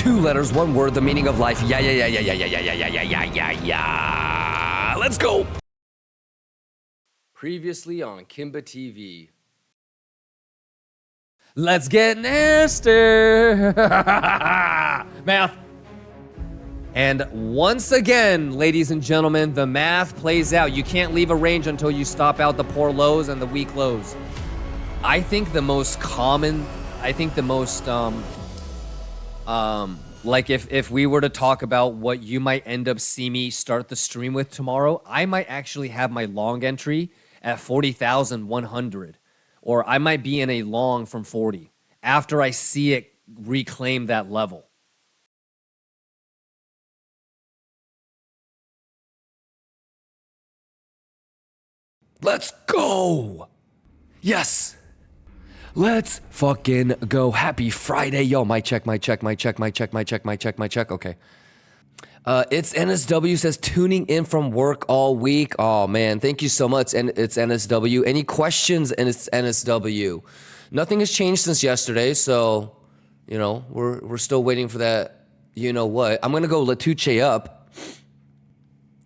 2 letters, 1 word, the meaning of life. Yeah. Let's go. Previously on Kimba TV. Let's get nasty. Math. And once again, ladies and gentlemen, the math plays out. You can't leave a range until you stop out the poor lows and the weak lows. I think the most common, like if we were to talk about what you might end up see me start the stream with tomorrow, I might actually have my long entry at 40,100, or I might be in a long from 40 after I see it reclaim that level. Let's go. Yes. Let's fucking go. Happy Friday. Yo, my check. Okay. It's NSW says tuning in from work all week. Oh man, thank you so much. And it's NSW. Any questions? And it's NSW. Nothing has changed since yesterday, so you know, we're still waiting for that. You know what? I'm gonna go Latuche up.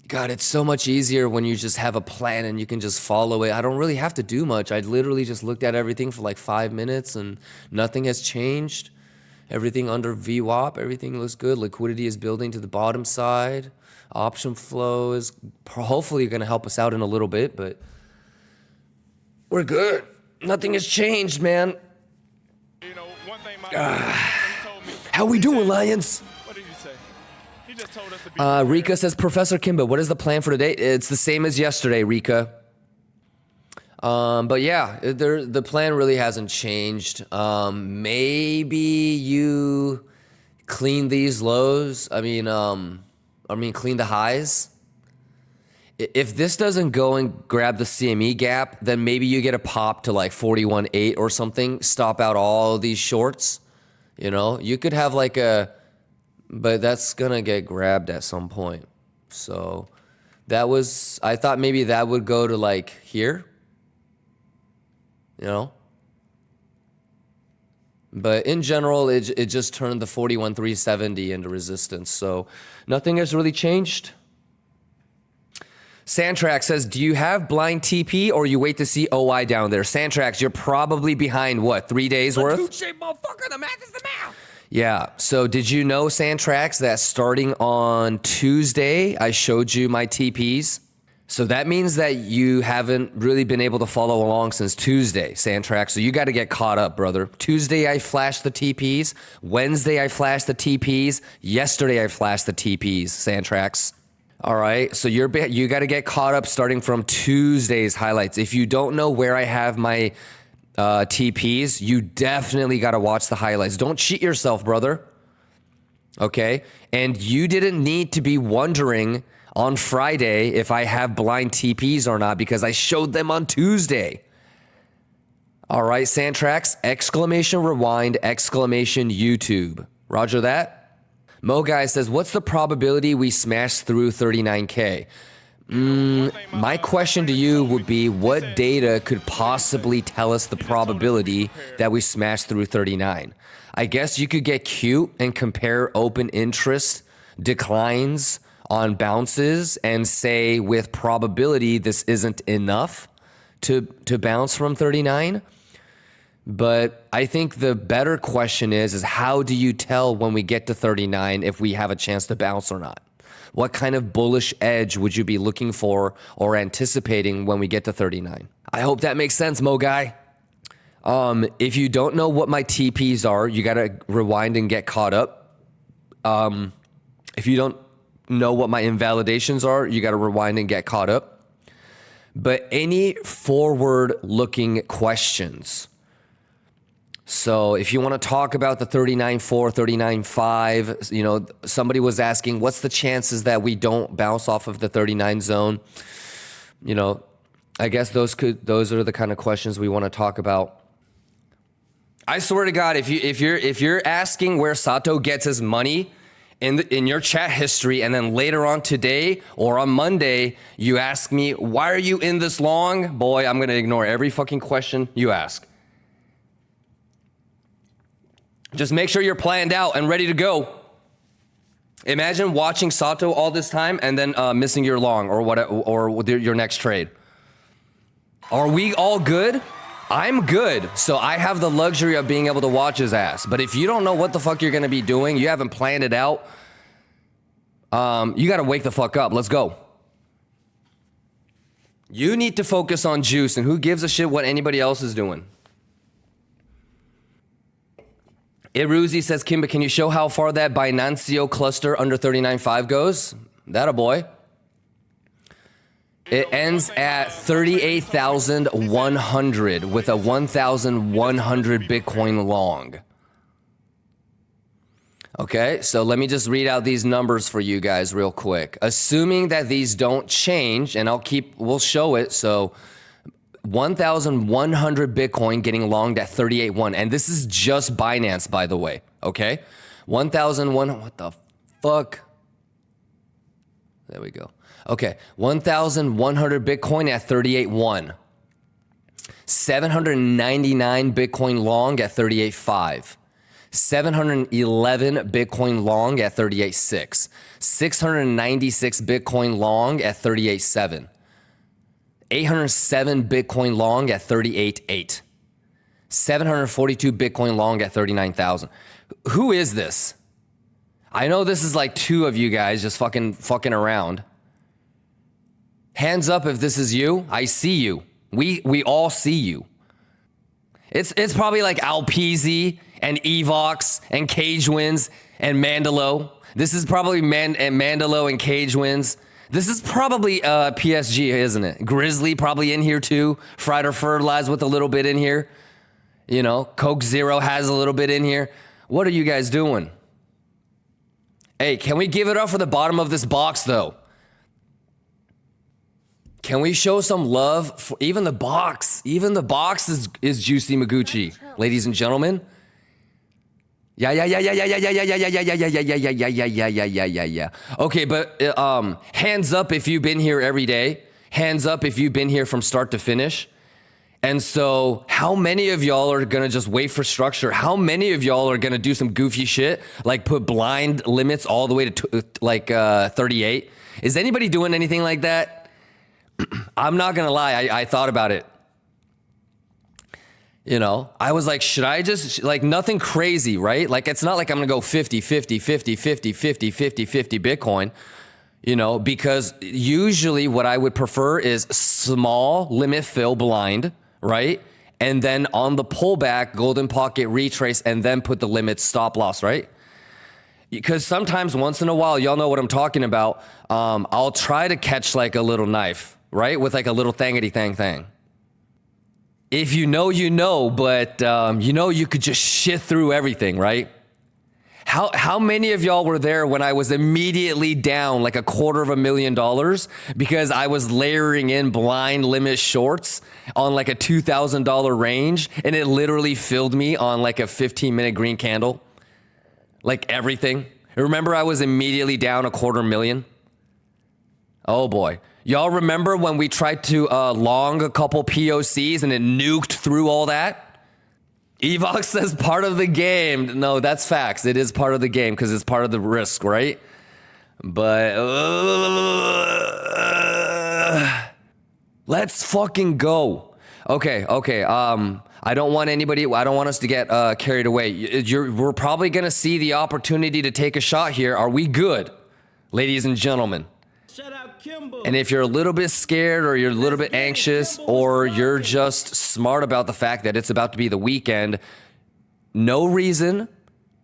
God, it's so much easier when you just have a plan and you can just follow it. I don't really have to do much. I literally just looked at everything for like 5 minutes and nothing has changed. Everything under VWAP, everything looks good. Liquidity is building to the bottom side. Option flow is hopefully going to help us out in a little bit, but we're good. Nothing has changed, man. You know, one thing my told me. How we doing, Lions? What did he say? He just told us to be Rika says, Professor Kimba, what is the plan for today? It's the same as yesterday, Rika. But yeah, the plan really hasn't changed. Maybe you clean these lows. I mean, clean the highs. If this doesn't go and grab the CME gap, then maybe you get a pop to like 41.8 or something. Stop out all these shorts. You know, you could have like but that's gonna get grabbed at some point. So I thought maybe that would go to like here. You know, but in general, it just turned the 41,370 into resistance. So nothing has really changed. Santrax says, do you have blind TP or you wait to see OI down there? Santrax, you're probably behind what, 3 days worth? Motherfucker, the math is the math. Yeah. So did you know, Santrax, that starting on Tuesday, I showed you my TPs? So that means that you haven't really been able to follow along since Tuesday, Santrax. So you got to get caught up, brother. Tuesday, I flashed the TPs. Wednesday, I flashed the TPs. Yesterday, I flashed the TPs, Santrax. All right. So you got to get caught up starting from Tuesday's highlights. If you don't know where I have my TPs, you definitely got to watch the highlights. Don't cheat yourself, brother. Okay. And you didn't need to be wondering on Friday if I have blind TPs or not because I showed them on Tuesday. All right, Santrax, exclamation rewind, exclamation YouTube. Roger that. Mo Guy says, what's the probability we smash through 39K? My question to you would be, what data could possibly tell us the probability that we smash through 39? I guess you could get cute and compare open interest declines on bounces and say with probability this isn't enough to bounce from 39. But I think the better question is how do you tell when we get to 39 if we have a chance to bounce or not? What kind of bullish edge would you be looking for or anticipating when we get to 39? I hope that makes sense, Mo Guy. If you don't know what my TPs are, you got to rewind and get caught up. If you don't know what my invalidations are, you got to rewind and get caught up. But any forward-looking questions. So if you want to talk about the 39.4, 39.5, you know, somebody was asking, what's the chances that we don't bounce off of the 39 zone? You know, I guess those are the kind of questions we want to talk about. I swear to God, if you're asking where Sato gets his money in your chat history, and then later on today or on Monday, you ask me, why are you in this long? Boy, I'm going to ignore every fucking question you ask. Just make sure you're planned out and ready to go. Imagine watching Sato all this time and then missing your long or your next trade. Are we all good? I'm good. So I have the luxury of being able to watch his ass. But if you don't know what the fuck you're going to be doing, you haven't planned it out, you got to wake the fuck up. Let's go. You need to focus on juice, and who gives a shit what anybody else is doing? Iruzi says, Kimba, can you show how far that Binancio cluster under 39.5 goes? That a boy. It ends at 38,100 with a 1,100 Bitcoin long. Okay, so let me just read out these numbers for you guys real quick. Assuming that these don't change, and we'll show it. So 1,100 Bitcoin getting longed at 38.1. And this is just Binance, by the way. Okay? 1,001. What the fuck? There we go. Okay. 1,100 Bitcoin at 38.1. 799 Bitcoin long at 38.5. 711 Bitcoin long at 38.6. 696 Bitcoin long at 38.7. 807 Bitcoin long at 38.8. 742 Bitcoin long at 39,000. Who is this? I know this is like two of you guys just fucking around. Hands up if this is you. I see you. We all see you. It's probably like Alpezy and Evox and Cage Wins and Mandalo. This is probably Mandalo and Cage Wins. This is probably PSG, isn't it? Grizzly probably in here too. Fried or Fertilized with a little bit in here. You know, Coke Zero has a little bit in here. What are you guys doing? Hey, can we give it up for the bottom of this box though? Can we show some love for even the box? Even the box is Juicy Maguchi, ladies and gentlemen. Yeah. Okay, but hands up if you've been here every day. Hands up if you've been here from start to finish. And so how many of y'all are going to just wait for structure? How many of y'all are going to do some goofy shit, like put blind limits all the way to 38? Is anybody doing anything like that? I'm not going to lie. I thought about it. You know, I was like, should I just, like, nothing crazy, right? Like, it's not like I'm going to go 50 Bitcoin, you know, because usually what I would prefer is small limit fill blind, right? And then on the pullback, golden pocket retrace, and then put the limit stop loss, right? Because sometimes once in a while, y'all know what I'm talking about. I'll try to catch like a little knife, right? With like a little thangity thing. If you know, you know, but you know, you could just shit through everything, right? How many of y'all were there when I was immediately down like $250,000 because I was layering in blind limit shorts on like a $2,000 range, and it literally filled me on like a 15-minute green candle, like everything. Remember, I was immediately down $250,000. Oh boy. Y'all remember when we tried to long a couple POCs and it nuked through all that? Evox says part of the game. No, that's facts. It is part of the game because it's part of the risk, right? But let's fucking go. Okay. I don't want us to get carried away. We're probably going to see the opportunity to take a shot here. Are we good, ladies and gentlemen? And if you're a little bit scared or you're a little bit anxious or you're just smart about the fact that it's about to be the weekend, no reason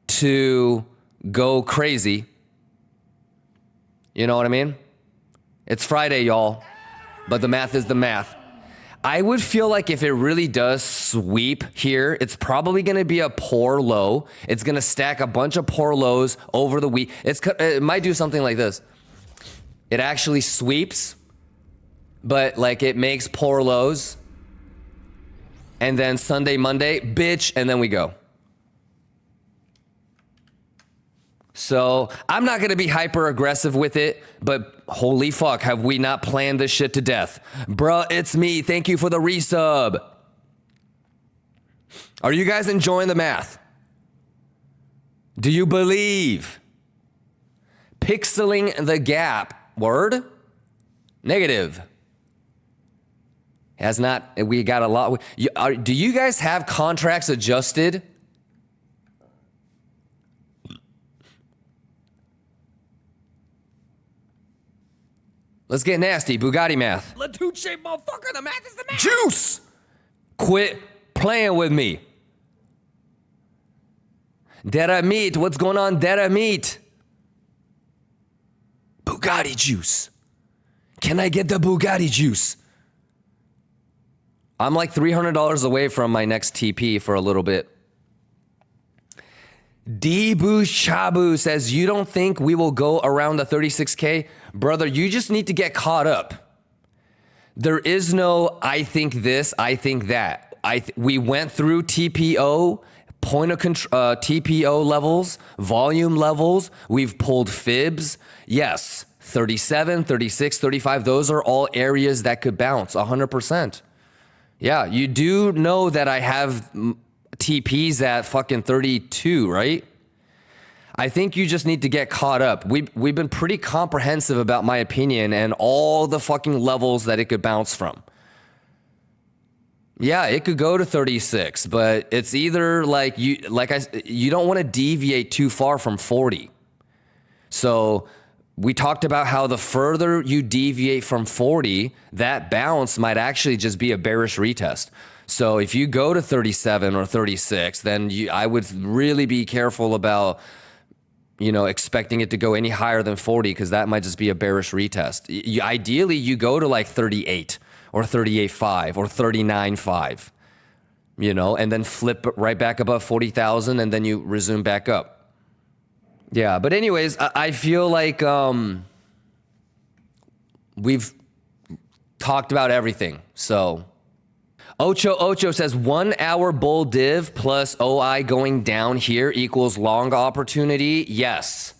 to go crazy. You know what I mean? It's Friday, y'all, but the math is the math. I would feel like if it really does sweep here, it's probably going to be a poor low. It's going to stack a bunch of poor lows over the week. It might do something like this. It actually sweeps, but like it makes poor lows. And then Sunday, Monday, bitch, and then we go. So I'm not going to be hyper aggressive with it, but holy fuck, have we not planned this shit to death? Bruh, it's me. Thank you for the resub. Are you guys enjoying the math? Do you believe? Pixeling the gap. Word? Negative. Has not, we got a lot. Do you guys have contracts adjusted? Let's get nasty. Bugatti math. Latuche, motherfucker. The math is the math. Juice! Quit playing with me. Dera meat. What's going on, Dera meat? Bugatti juice. Can I get the Bugatti juice? I'm like $300 away from my next TP for a little bit. Debu Shabu says, you don't think we will go around the 36K? Brother, you just need to get caught up. There is no, I think this, I think that. We went through TPO, point of control, TPO levels, volume levels. We've pulled fibs. Yes, 37, 36, 35. Those are all areas that could bounce 100%. Yeah, you do know that I have TPs at fucking 32, right? I think you just need to get caught up. We've been pretty comprehensive about my opinion and all the fucking levels that it could bounce from. Yeah, it could go to 36, but it's either like you don't want to deviate too far from 40. So we talked about how the further you deviate from 40, that bounce might actually just be a bearish retest. So if you go to 37 or 36, then I would really be careful about, expecting it to go any higher than 40, because that might just be a bearish retest. Ideally, you go to like 38 or 38.5 or 39.5, and then flip right back above 40,000 and then you resume back up. Yeah, but anyways, I feel like we've talked about everything. So Ocho says 1 hour bull div plus OI going down here equals long opportunity. Yes.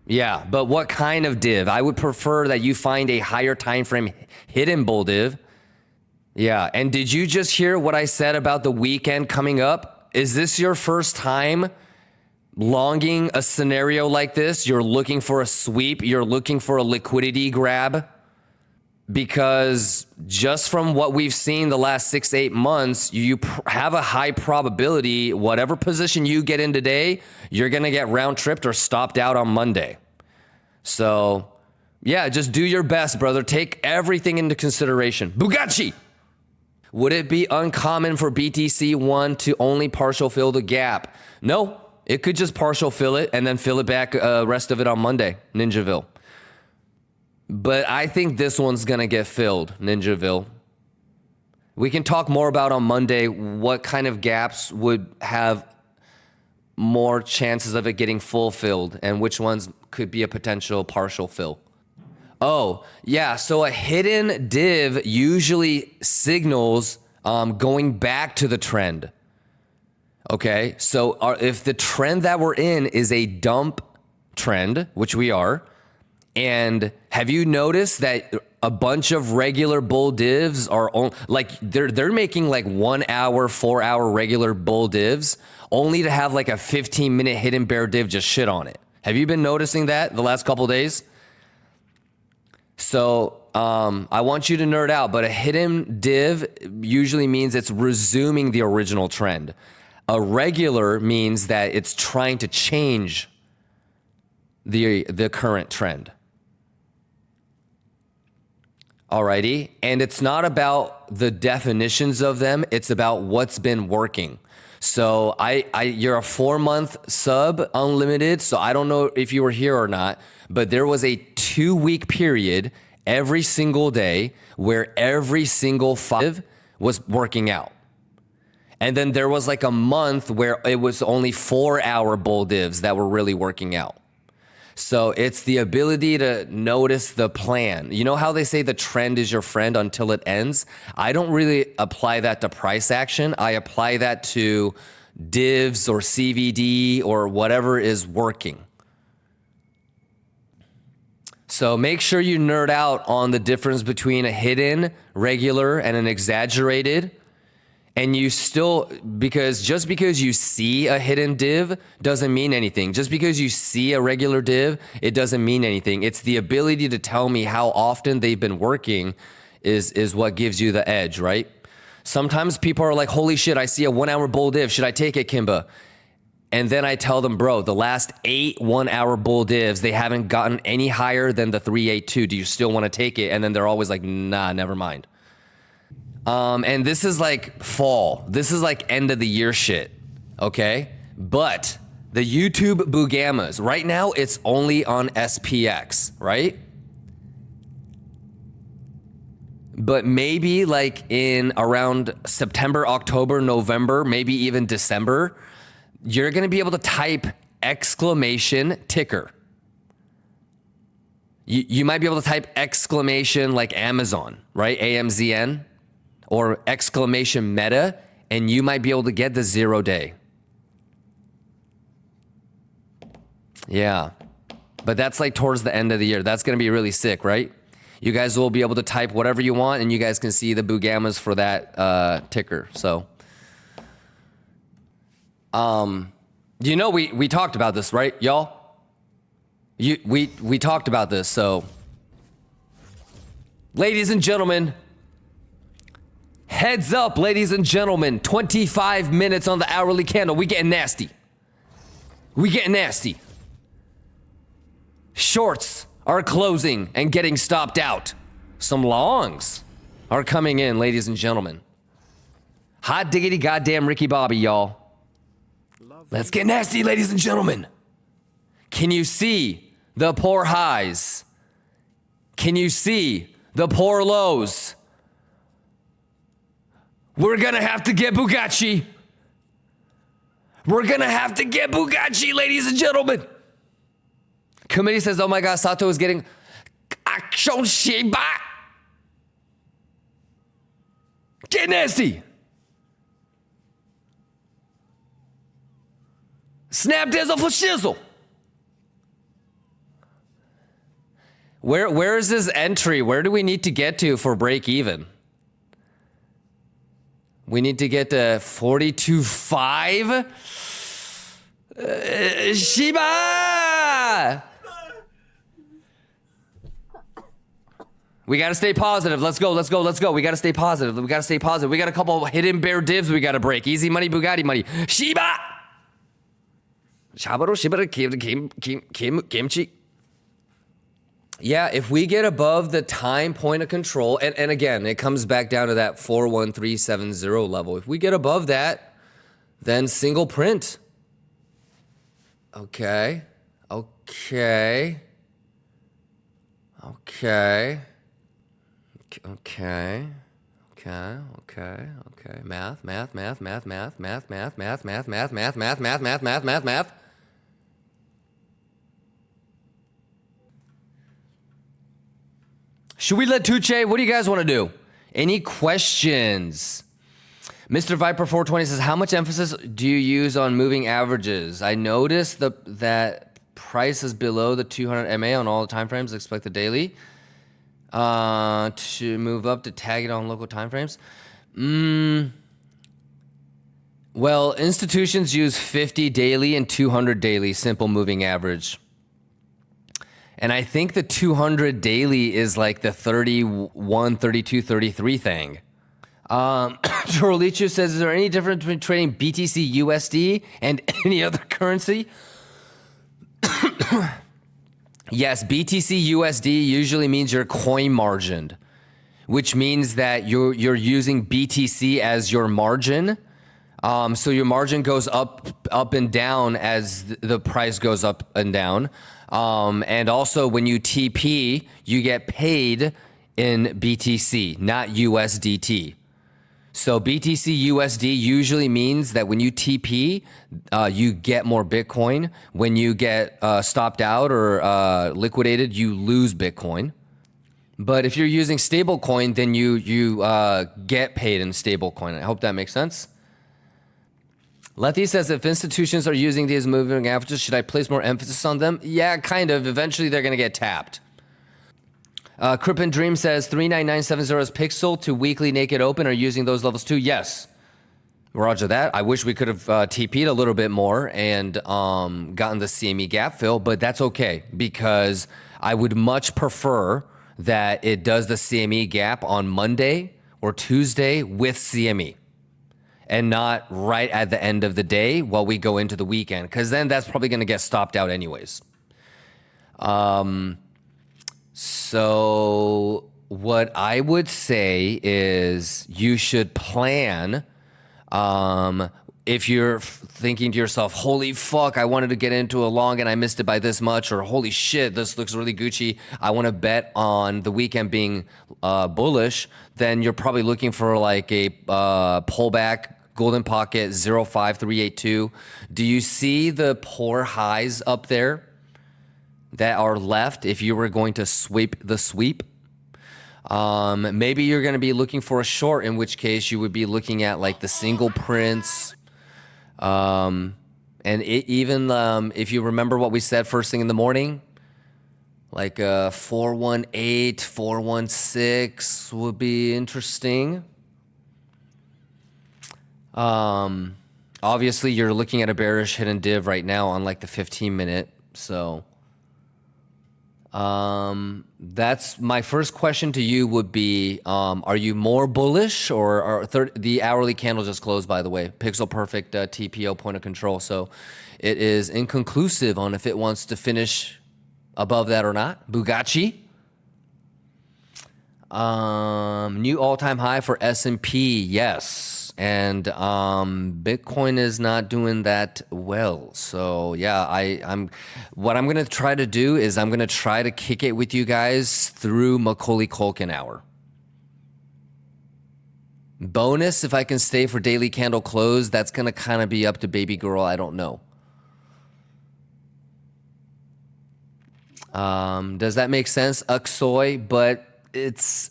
Yeah, but what kind of div? I would prefer that you find a higher time frame hidden bull div. Yeah, and did you just hear what I said about the weekend coming up? Is this your first time longing a scenario like this? You're looking for a sweep. You're looking for a liquidity grab. Because just from what we've seen the last 6-8 months, you have a high probability, whatever position you get in today, you're going to get round tripped or stopped out on Monday. So yeah, just do your best, brother. Take everything into consideration. Bugatti! Would it be uncommon for BTC1 to only partial fill the gap? No, it could just partial fill it and then fill it back, rest of it on Monday, Ninjaville. But I think this one's going to get filled, Ninjaville. We can talk more about on Monday what kind of gaps would have more chances of it getting full filled and which ones could be a potential partial fill. Oh, yeah. So a hidden div usually signals going back to the trend. Okay. So if the trend that we're in is a dump trend, which we are, and have you noticed that a bunch of regular bull divs are they're making like 1 hour, 4 hour regular bull divs only to have like a 15-minute hidden bear div just shit on it? Have you been noticing that the last couple days? So I want you to nerd out, but a hidden div usually means it's resuming the original trend. A regular means that it's trying to change the current trend. Alrighty, and it's not about the definitions of them, it's about what's been working. So you're a 4-month sub, unlimited, so I don't know if you were here or not, but there was a 2-week period every single day where every single 5 was working out. And then there was like a month where it was only 4-hour bull divs that were really working out. So it's the ability to notice the plan. You know how they say the trend is your friend until it ends? I don't really apply that to price action. I apply that to divs or CVD or whatever is working. So make sure you nerd out on the difference between a hidden, regular, and an exaggerated. And you still, because just because you see a hidden div doesn't mean anything. Just because you see a regular div, it doesn't mean anything. It's the ability to tell me how often they've been working is what gives you the edge, right? Sometimes people are like, holy shit, I see a 1 hour bull div. Should I take it, Kimba? And then I tell them, bro, the last 8 1 hour bull divs, they haven't gotten any higher than the 382. Do you still want to take it? And then they're always like, nah, never mind. And this is like fall. This is like end of the year shit. Okay. But the YouTube Bugamas, right now it's only on SPX, right? But maybe like in around September, October, November, maybe even December, you're going to be able to type exclamation ticker. You might be able to type exclamation like Amazon, right? AMZN. Or exclamation meta, and you might be able to get the 0 day. Yeah. But that's like towards the end of the year. That's going to be really sick, right? You guys will be able to type whatever you want, and you guys can see the Bugamas for that ticker. So, you know, we talked about this, right, y'all? We talked about this. So, ladies and gentlemen, heads up, ladies and gentlemen, 25 minutes on the hourly candle. We getting nasty. We getting nasty. Shorts are closing and getting stopped out. Some longs are coming in, ladies and gentlemen. Hot diggity goddamn Ricky Bobby, y'all. Let's get nasty, ladies and gentlemen. Can you see the poor highs? Can you see the poor lows? We're gonna have to get Bugatti. We're gonna have to get Bugatti, ladies and gentlemen. Committee says, oh my God, Sato is getting action Shiba. Get nasty. Snap dizzle for shizzle. Where is this entry? Where do we need to get to for break even? We need to get to 42.5. Shiba! We got to stay positive. Let's go. We got to stay positive. We got a couple of hidden bear divs we got to break. Easy money, Bugatti money. Shiba! Shabaro, Shibara, Kimchi. Yeah, if we get above the time point of control, and again, it comes back down to that 41370 level. If we get above that, then single print. Okay. Math. Should we let Tuche? What do you guys want to do? Any questions? Mr. Viper 420 says, how much emphasis do you use on moving averages? I noticed that price is below the 200 MA on all the timeframes. Expect the daily to move up to tag it on local timeframes. Well, institutions use 50 daily and 200 daily simple moving average. And I think the 200 daily is like the 31, 32, 33 thing. Chorolichu says, is there any difference between trading BTC USD and any other currency? Yes, BTC USD usually means you're coin margined, which means that you're using BTC as your margin. So your margin goes up and down as the price goes up and down. And also when you TP, you get paid in BTC, not USDT. So BTC USD usually means that when you TP, you get more Bitcoin. When you get stopped out or liquidated, you lose Bitcoin. But if you're using stablecoin, then you get paid in stablecoin. I hope that makes sense. Letty says, if institutions are using these moving averages, should I place more emphasis on them? Yeah, kind of. Eventually, they're going to get tapped. Crippen Dream says, 39970 is pixel to weekly naked open. Are you using those levels too? Yes. Roger that. I wish we could have TP'd a little bit more and gotten the CME gap fill, but that's okay because I would much prefer that it does the CME gap on Monday or Tuesday with CME and not right at the end of the day while we go into the weekend, because then that's probably going to get stopped out anyways. So what I would say is you should plan. If you're thinking to yourself, holy fuck, I wanted to get into a long and I missed it by this much, or holy shit, this looks really Gucci, I want to bet on the weekend being bullish, then you're probably looking for like a pullback golden pocket 05382. Do you see the poor highs up there that are left if you were going to sweep the sweep? Maybe you're going to be looking for a short, in which case you would be looking at like the single prints. And even if you remember what we said first thing in the morning, like 418, 416 would be interesting. Obviously, you're looking at a bearish hidden div right now on like the 15-minute. So that's my first question to you would be, are you more bullish or the hourly candle just closed, by the way, pixel perfect TPO point of control. So it is inconclusive on if it wants to finish above that or not. Bugatti. New all-time high for S&P. Yes. And Bitcoin is not doing that well. So yeah, what I'm gonna try to do is I'm gonna try to kick it with you guys through Macaulay Culkin hour. Bonus, if I can stay for daily candle close, that's gonna kind of be up to baby girl. I don't know. Does that make sense, Uksoy? But it's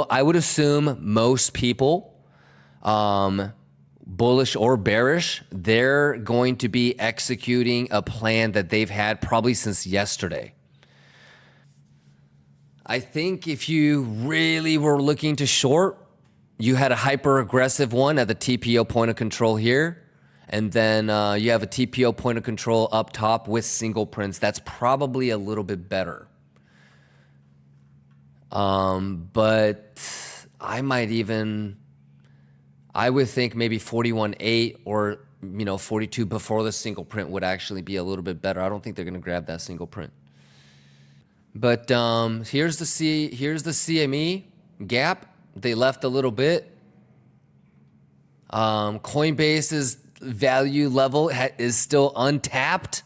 I would assume most people, bullish or bearish, they're going to be executing a plan that they've had probably since yesterday. I think if you really were looking to short, you had a hyper aggressive one at the TPO point of control here. And then you have a TPO point of control up top with single prints. That's probably a little bit better. But I would think maybe 41.8 or 42 before the single print would actually be a little bit better. I don't think they're going to grab that single print. But here's the CME gap. They left a little bit. Coinbase's value level is still untapped.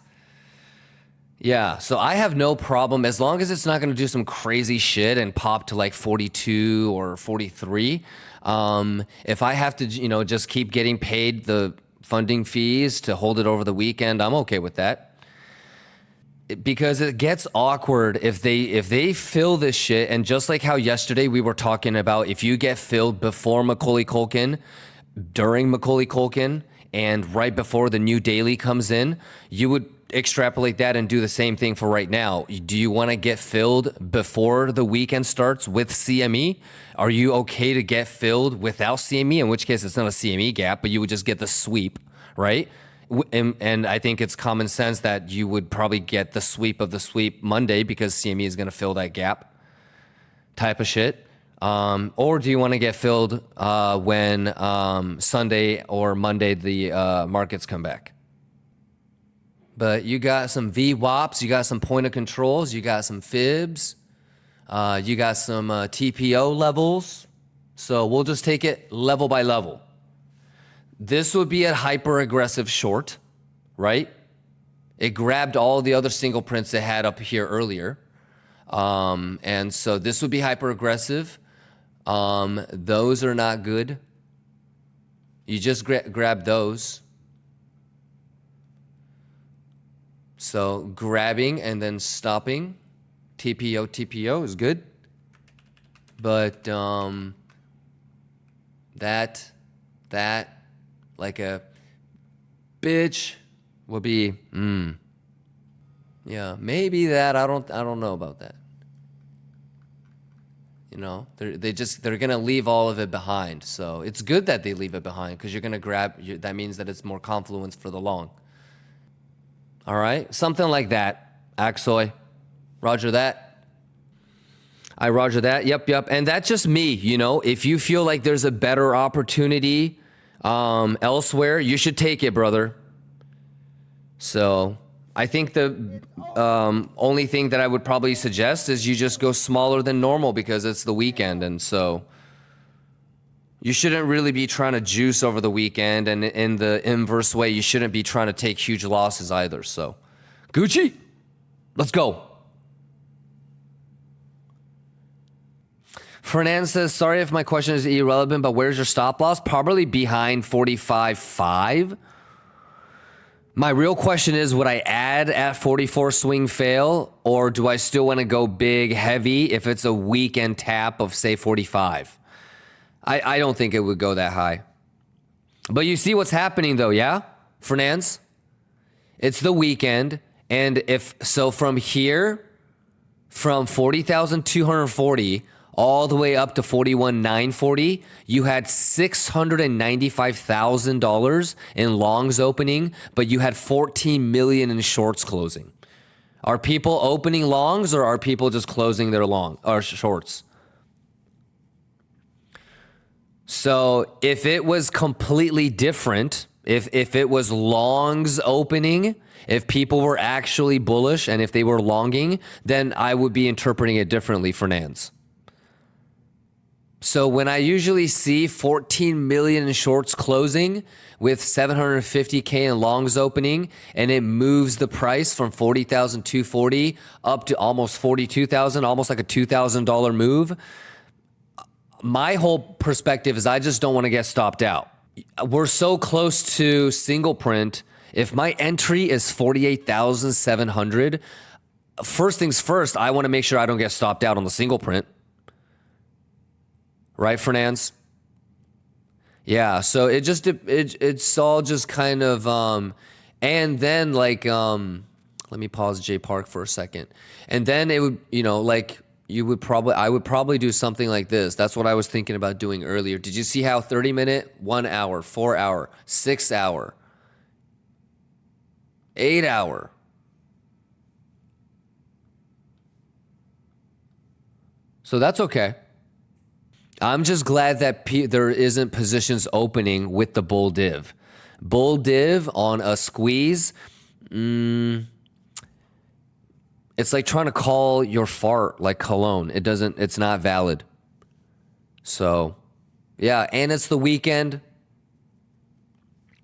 Yeah, so I have no problem as long as it's not going to do some crazy shit and pop to like 42 or 43. If I have to, just keep getting paid the funding fees to hold it over the weekend, I'm okay with that. Because it gets awkward if they fill this shit, and just like how yesterday we were talking about, if you get filled before Macaulay Culkin, during Macaulay Culkin, and right before the new daily comes in, you would extrapolate that and do the same thing for right now. Do you want to get filled before the weekend starts with CME? Are you okay to get filled without CME? In which case it's not a CME gap, but you would just get the sweep, right? And I think it's common sense that you would probably get the sweep of the sweep Monday because CME is going to fill that gap type of shit. Or do you want to get filled when Sunday or Monday the markets come back? But you got some VWAPs, you got some point of controls, you got some fibs, you got some TPO levels. So we'll just take it level by level. This would be a hyper aggressive short, right? It grabbed all the other single prints it had up here earlier. And so this would be hyper aggressive. Those are not good. You just grab those. So grabbing and then stopping, TPO is good. But that like a bitch would be yeah, maybe that. I don't know about that. You know, they're gonna leave all of it behind. So it's good that they leave it behind because you're gonna that means that it's more confluence for the long. All right, something like that. Axoy, roger that. I roger that. Yep. And that's just me. You know, if you feel like there's a better opportunity elsewhere, you should take it, brother. So I think the only thing that I would probably suggest is you just go smaller than normal because it's the weekend. And so you shouldn't really be trying to juice over the weekend. And in the inverse way, you shouldn't be trying to take huge losses either. So Gucci, let's go. Fernand says, sorry if my question is irrelevant, but where's your stop loss? Probably behind 45.5. My real question is, would I add at 44 swing fail, or do I still want to go big, heavy if it's a weekend tap of, say, 45? I don't think it would go that high. But you see what's happening, though, yeah? Fernandes? It's the weekend, and if so from here, from 40,240 all the way up to 41,940, you had $695,000 in longs opening, but you had 14 million in shorts closing. Are people opening longs, or are people just closing their shorts? So if it was completely different, if it was longs opening, if people were actually bullish and if they were longing, then I would be interpreting it differently, Fernandes. So when I usually see 14 million in shorts closing with 750K in longs opening, and it moves the price from 40,240 up to almost 42,000, almost like a $2,000 move, my whole perspective is I just don't want to get stopped out. We're so close to single print. If my entry is 48,700, first things first, I want to make sure I don't get stopped out on the single print. Right, Fernandes? Yeah, so it's all just kind of and then like let me pause J Park for a second. And then it would, you know, like I would probably do something like this. That's what I was thinking about doing earlier. Did you see how 30-minute, 1 hour, 4 hour, 6 hour, 8 hour? So that's okay. I'm just glad that there isn't positions opening with the bull div. Bull div on a squeeze, it's like trying to call your fart like cologne. It's not valid. So, yeah, and it's the weekend.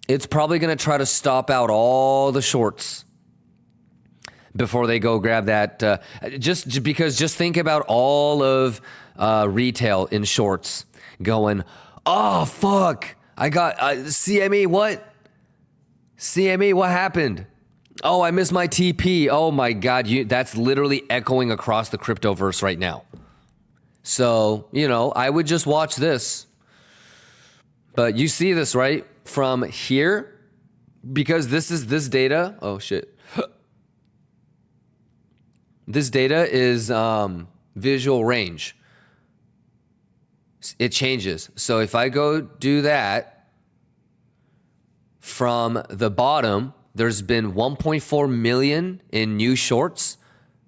It's probably going to try to stop out all the shorts before they go grab that. Just think about all of retail in shorts going, oh, fuck. I got CME. What? CME, what happened? Oh, I missed my TP. Oh, my God. That's literally echoing across the cryptoverse right now. So, you know, I would just watch this. But you see this, right? From here, because this data. Oh, shit. This data is visual range. It changes. So if I go do that from the bottom, there's been 1.4 million in new shorts,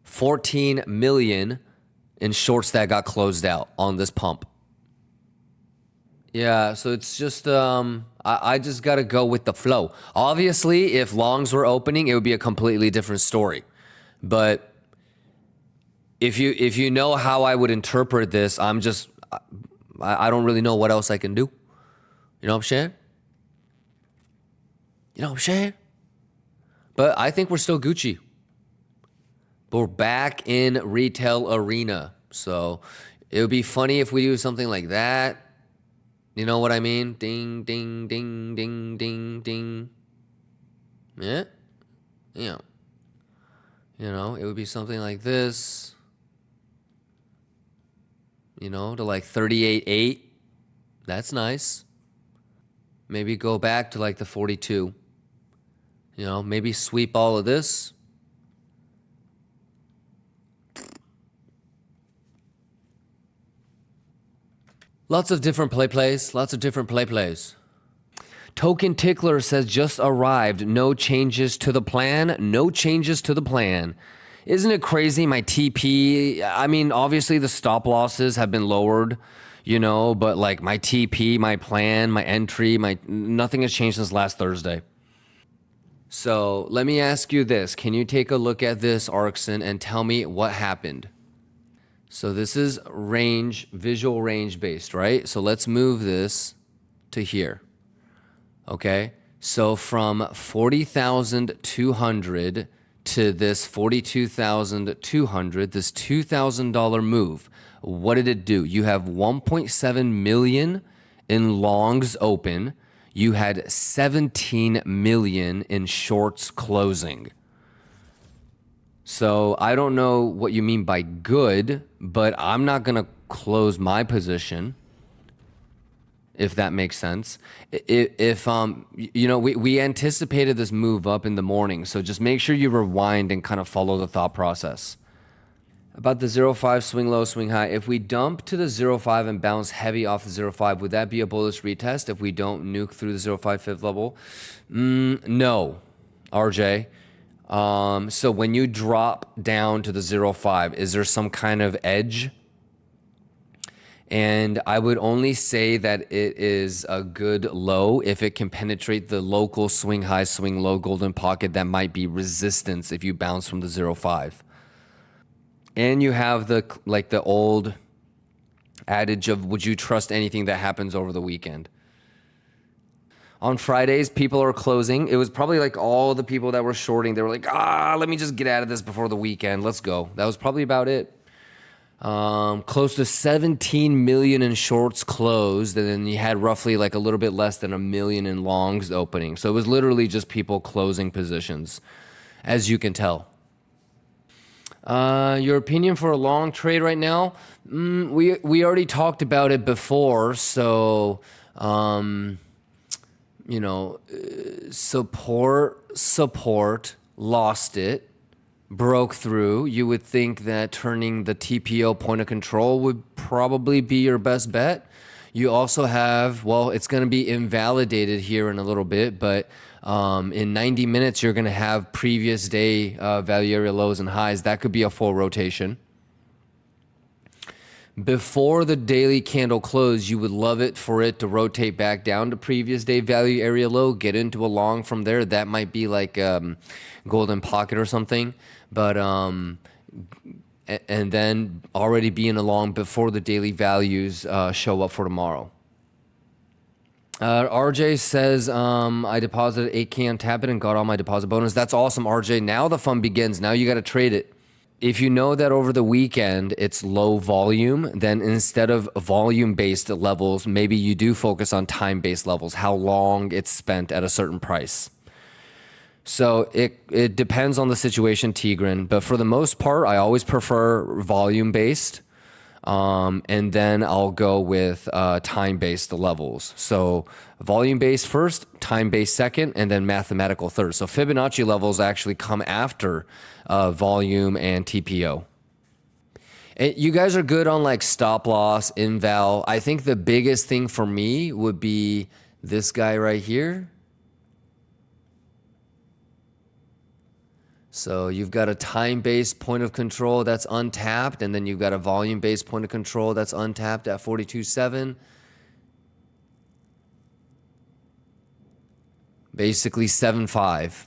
14 million in shorts that got closed out on this pump. Yeah, so it's just I just got to go with the flow. Obviously, if longs were opening, it would be a completely different story. But if you know how I would interpret this, I don't really know what else I can do. You know what I'm saying? You know what I'm saying? But I think we're still Gucci. But we're back in retail arena. So it would be funny if we do something like that. You know what I mean? Ding, ding, ding, ding, ding, ding. Yeah? Yeah. You know, it would be something like this. You know, to like 38.8. That's nice. Maybe go back to like the 42. You know, maybe sweep all of this. Lots of different plays. Lots of different plays. Token Tickler says just arrived. No changes to the plan. No changes to the plan. Isn't it crazy? My TP, I mean, obviously the stop losses have been lowered, you know, but like my TP, my plan, my entry, nothing has changed since last Thursday. So let me ask you this. Can you take a look at this, Arxon, and tell me what happened? So this is range, visual range based, right? So let's move this to here. Okay. So from 40,200 to this 42,200, this $2,000 move, what did it do? You have 1.7 million in longs open. You had 17 million in shorts closing. So I don't know what you mean by good, but I'm not going to close my position, if that makes sense. If you know, we anticipated this move up in the morning, so just make sure you rewind and kind of follow the thought process. About the 0.5 swing low, swing high. If we dump to the 0.5 and bounce heavy off the 0.5, would that be a bullish retest if we don't nuke through the 0.5 fifth level? No, RJ. So when you drop down to the 0.5, is there some kind of edge? And I would only say that it is a good low if it can penetrate the local swing high, swing low golden pocket that might be resistance if you bounce from the 0.5. And you have the old adage of, would you trust anything that happens over the weekend? On Fridays, people are closing. It was probably like all the people that were shorting. They were like, let me just get out of this before the weekend. Let's go. That was probably about it. Close to 17 million in shorts closed. And then you had roughly like a little bit less than 1 million in longs opening. So it was literally just people closing positions, as you can tell. Your opinion for a long trade right now? We already talked about it before. So, you know, support, lost it, broke through. You would think that turning the TPO point of control would probably be your best bet. You also have, well, it's going to be invalidated here in a little bit, but in 90 minutes, you're going to have previous day value area lows and highs. That could be a full rotation. Before the daily candle close, you would love it for it to rotate back down to previous day value area low, get into a long from there. That might be like golden pocket or something. But and then already being along before the daily values show up for tomorrow. RJ says, I deposited 8K on Tap It and got all my deposit bonus. That's awesome, RJ. Now the fun begins. Now you got to trade it. If you know that over the weekend it's low volume, then instead of volume-based levels, maybe you do focus on time-based levels, how long it's spent at a certain price. So it depends on the situation, Tigran. But for the most part, I always prefer volume-based. And then I'll go with time-based levels. So volume-based first, time-based second, and then mathematical third. So Fibonacci levels actually come after volume and TPO. And you guys are good on like stop loss, inval. I think the biggest thing for me would be this guy right here. So you've got a time-based point of control that's untapped, and then you've got a volume-based point of control that's untapped at 42.7. Basically 7.5.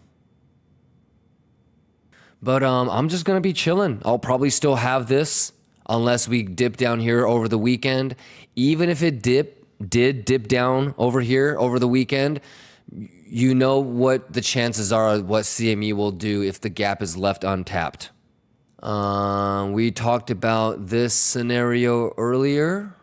But I'm just going to be chilling. I'll probably still have this unless we dip down here over the weekend. Even if it did dip down over here over the weekend, you know what the chances are of what CME will do if the gap is left untapped. We talked about this scenario earlier.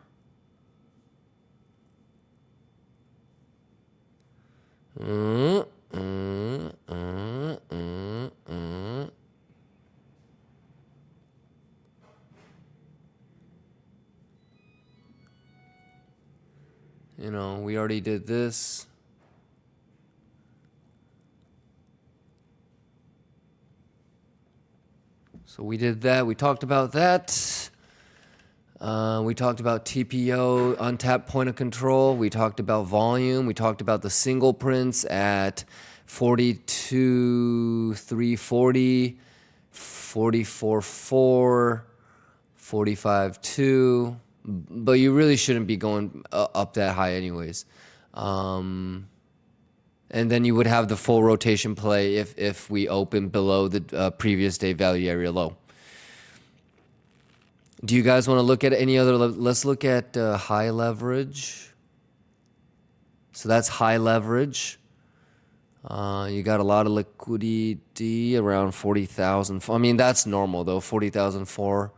You know, we already did this. So we did that. We talked about that. We talked about TPO, untapped point of control. We talked about volume. We talked about the single prints at 42,340, 44,4, 45,2. But you really shouldn't be going up that high anyways. And then you would have the full rotation play if we open below the previous day value area low. Do you guys want to look at any other? Let's look at high leverage. So that's high leverage. You got a lot of liquidity around 40,000. I mean, that's normal though, 40,004.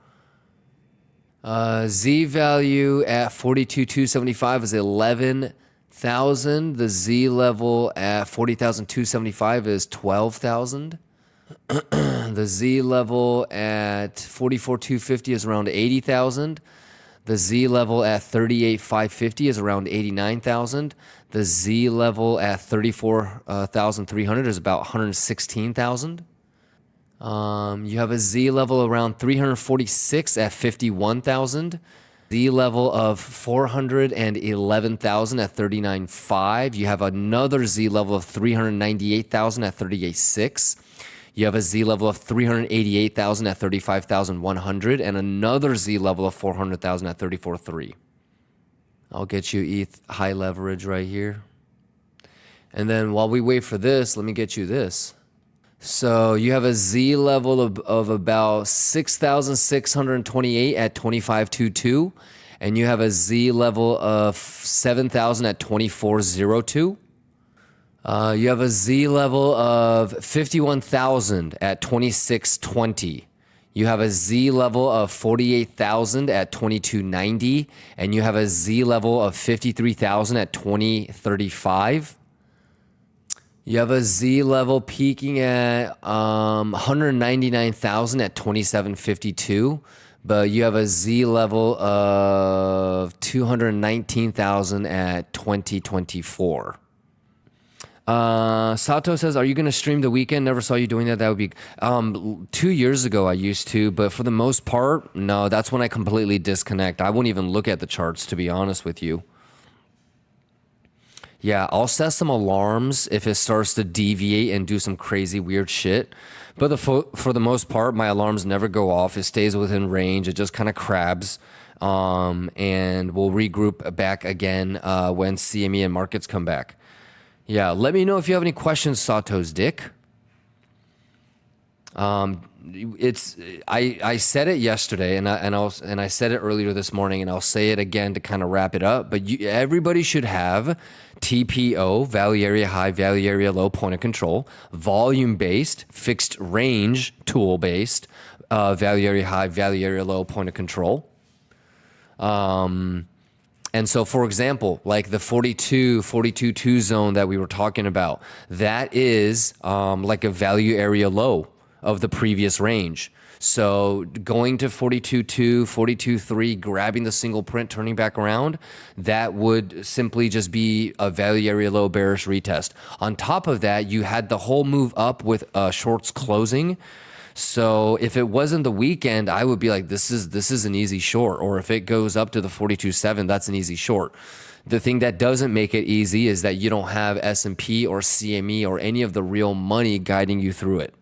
Z value at 42,275 is 11,000. The Z level at 40,275 is 12,000. The Z level at 44,250 is around 80,000. The Z level at 38,550 is around 89,000. The Z level at 34,300 is about 116,000. You have a Z level around 346 at 51,000. Z level of 411,000 at 39.5. You have another Z level of 398,000 at 38.6. You have a Z level of 388,000 at 35,100 and another Z level of 400,000 at 34.3. I'll get you ETH high leverage right here. And then while we wait for this, let me get you this. So you have a Z level of about 6,628 at 25.22, and you have a Z level of 7,000 at 24.02. You have a Z level of 51,000 at 26.20. You have a Z level of 48,000 at 22.90, and you have a Z level of 53,000 at 20.35. You have a Z level peaking at 199,000 at 27.52, but you have a Z level of 219,000 at 20.24. Sato says, are you going to stream the weekend? Never saw you doing that. That would be 2 years ago I used to, but for the most part, no, that's when I completely disconnect. I won't even look at the charts, to be honest with you. Yeah, I'll set some alarms if it starts to deviate and do some crazy weird shit. But for the most part, my alarms never go off. It stays within range. It just kind of crabs. And we'll regroup back again when CME and markets come back. Yeah, let me know if you have any questions, Sato's dick. I said it yesterday, and I said it earlier this morning, and I'll say it again to kind of wrap it up. But everybody should have TPO, value area high, value area low, point of control, volume based, fixed range tool based, value area high, value area low, point of control. And so, for example, like the 42.2 zone that we were talking about, that is like a value area low of the previous range. So going to 42.2, 42.3, grabbing the single print, turning back around, that would simply just be a value area low bearish retest. On top of that, you had the whole move up with shorts closing. So if it wasn't the weekend, I would be like, this is an easy short. Or if it goes up to the 42.7, that's an easy short. The thing that doesn't make it easy is that you don't have S&P or CME or any of the real money guiding you through it.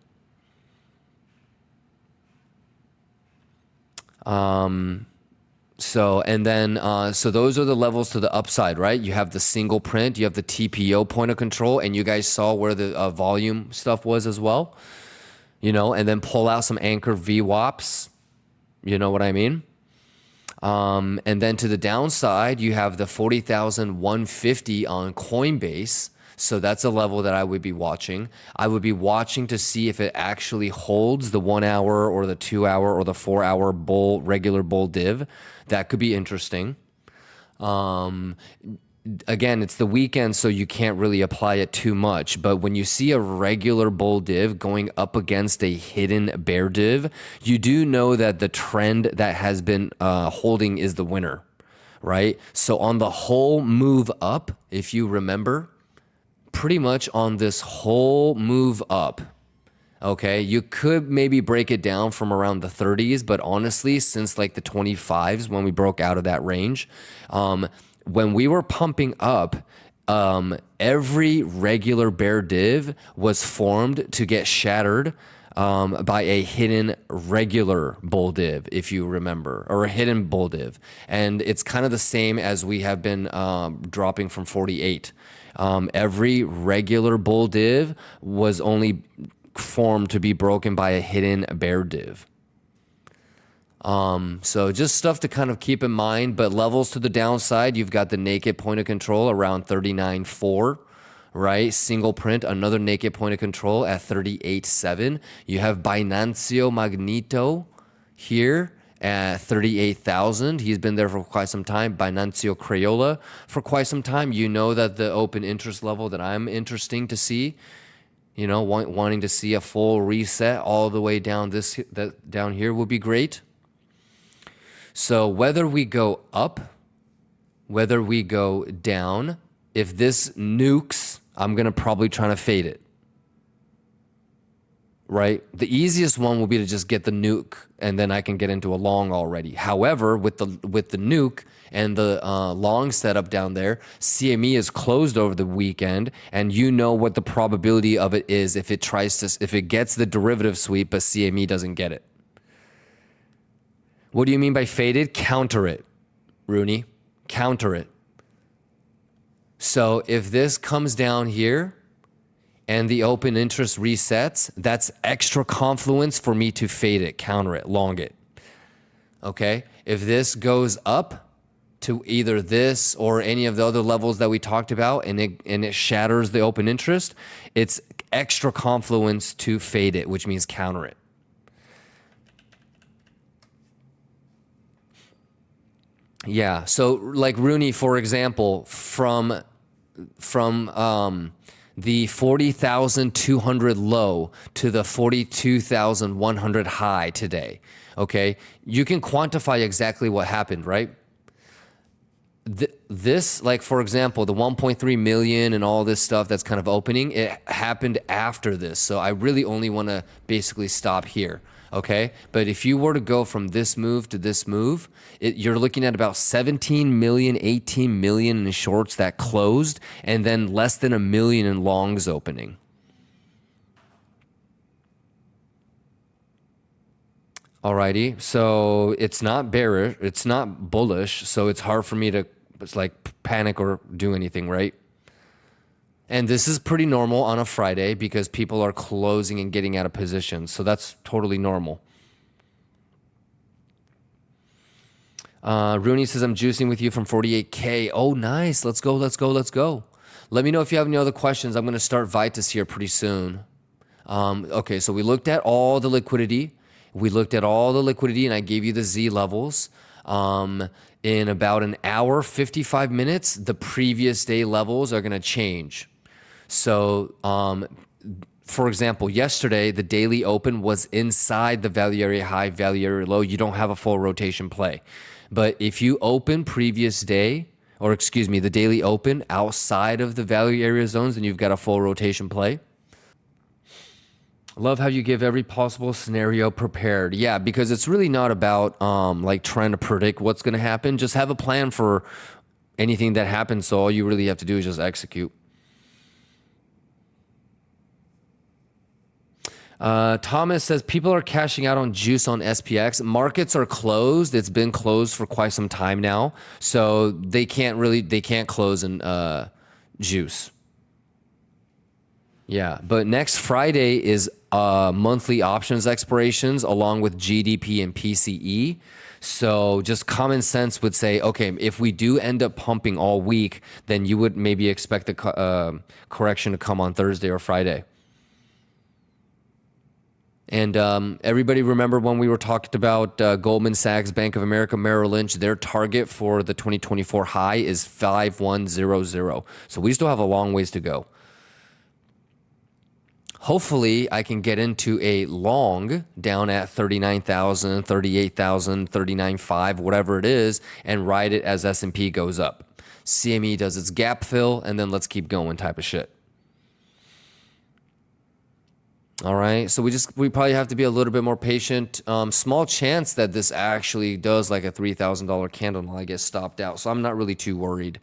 So those are the levels to the upside, right? You have the single print, you have the TPO point of control, and you guys saw where the volume stuff was as well. You know, and then pull out some anchor VWAPs. You know what I mean? And then to the downside, you have the 40,150 on Coinbase. So that's a level that I would be watching. I would be watching to see if it actually holds the 1 hour or the 2 hour or the 4 hour regular bull div. That could be interesting. Again, it's the weekend, so you can't really apply it too much. But when you see a regular bull div going up against a hidden bear div, you do know that the trend that has been holding is the winner, right? So on the whole move up, if you remember, pretty much on this whole move up, Okay, you could maybe break it down from around the 30s, but honestly, since like the 25s when we broke out of that range, when we were pumping up, every regular bear div was formed to get shattered by a hidden regular bull div, if you remember, or a hidden bull div. And it's kind of the same as we have been dropping from 48. Every regular bull div was only formed to be broken by a hidden bear div. So just stuff to kind of keep in mind, but levels to the downside, you've got the naked point of control around 39.4, right? Single print, another naked point of control at 38.7. You have Binance Magneto here at 38,000. He's been there for quite some time. Binance Crayola for quite some time. You know that the open interest level that I'm interesting to see, you know, wanting to see a full reset all the way down down here would be great. So whether we go up, whether we go down, if this nukes, I'm going to probably try to fade it. Right? The easiest one will be to just get the nuke and then I can get into a long already. However, with the nuke and the long setup down there, CME is closed over the weekend, and you know what the probability of it is if it gets the derivative sweep but CME doesn't get it. What do you mean by faded? Counter it, Rooney. Counter it. So if this comes down here and the open interest resets, that's extra confluence for me to fade it, counter it, long it. Okay? If this goes up to either this or any of the other levels that we talked about and it shatters the open interest, it's extra confluence to fade it, which means counter it. Yeah, so like Rooney, for example, from the 40,200 low to the 42,100 high today, okay? You can quantify exactly what happened, right? This, like, for example, the 1.3 million and all this stuff that's kind of opening, it happened after this. So I really only want to basically stop here, okay? But if you were to go from this move to this move, you're looking at about 17 million, 18 million in shorts that closed, and then less than 1 million in longs opening. Alrighty, so it's not bearish, it's not bullish, so it's hard for me to like panic or do anything, right? And this is pretty normal on a Friday because people are closing and getting out of position, so that's totally normal. Rooney says, I'm juicing with you from 48K. Oh, nice. Let's go, let's go, let's go. Let me know if you have any other questions. I'm going to start Vitus here pretty soon. Okay, so we looked at all the liquidity. And I gave you the Z levels. In about an hour, 55 minutes, the previous day levels are going to change. So, for example, yesterday, the daily open was inside the value area high, value area low. You don't have a full rotation play. But if you open previous day, or excuse me, the daily open outside of the value area zones, then you've got a full rotation play. Love how you give every possible scenario prepared. Yeah, because it's really not about like trying to predict what's going to happen. Just have a plan for anything that happens. So all you really have to do is just execute. Thomas says people are cashing out on juice on SPX. Markets are closed. It's been closed for quite some time now. So they can't close in juice. Yeah, but next Friday is monthly options expirations along with GDP and PCE. So just common sense would say, okay, if we do end up pumping all week, then you would maybe expect the correction to come on Thursday or Friday. And everybody remember when we were talking about Goldman Sachs, Bank of America, Merrill Lynch, their target for the 2024 high is 5100. So we still have a long ways to go. Hopefully, I can get into a long down at 39,000, 38,000, 39.5, whatever it is, and ride it as S&P goes up. CME does its gap fill, and then let's keep going type of shit. All right, so we probably have to be a little bit more patient. Small chance that this actually does like a $3,000 candle and I get stopped out. So I'm not really too worried.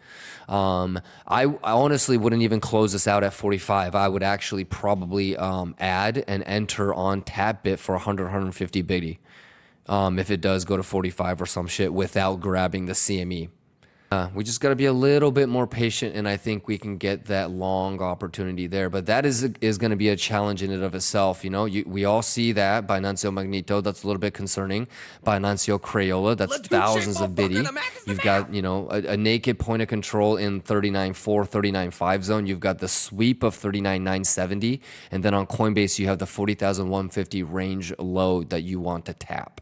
I honestly wouldn't even close this out at 45. I would actually probably add and enter on tap bit for 100, 150 bitty. If it does go to 45 or some shit without grabbing the CME. We just got to be a little bit more patient, and I think we can get that long opportunity there. But that is going to be a challenge in and of itself. You know, we all see that Binance Magneto. That's a little bit concerning. Binance Crayola. That's thousands of bitty. You've got, you know, a naked point of control in 39.4, 39.5 zone. You've got the sweep of 39.970, and then on Coinbase you have the 40,150 range low that you want to tap.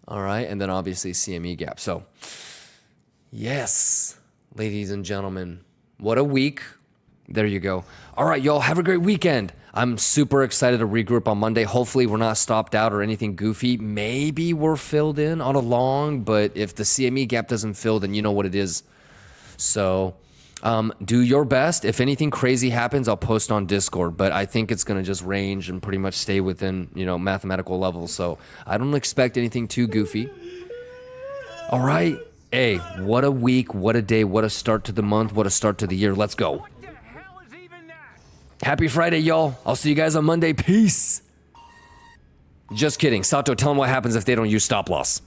All right, and then obviously CME gap. So, yes, ladies and gentlemen, what a week. There you go. All right, y'all, have a great weekend. I'm super excited to regroup on Monday. Hopefully we're not stopped out or anything goofy. Maybe we're filled in on a long, but if the CME gap doesn't fill, then you know what it is. So do your best. If anything crazy happens, I'll post on Discord, but I think it's going to just range and pretty much stay within, you know, mathematical levels. So I don't expect anything too goofy. All right. Hey, what a week, what a day, what a start to the month, what a start to the year. Let's go. What the hell is even that? Happy Friday, y'all. I'll see you guys on Monday. Peace. Just kidding. Sato, tell them what happens if they don't use stop loss.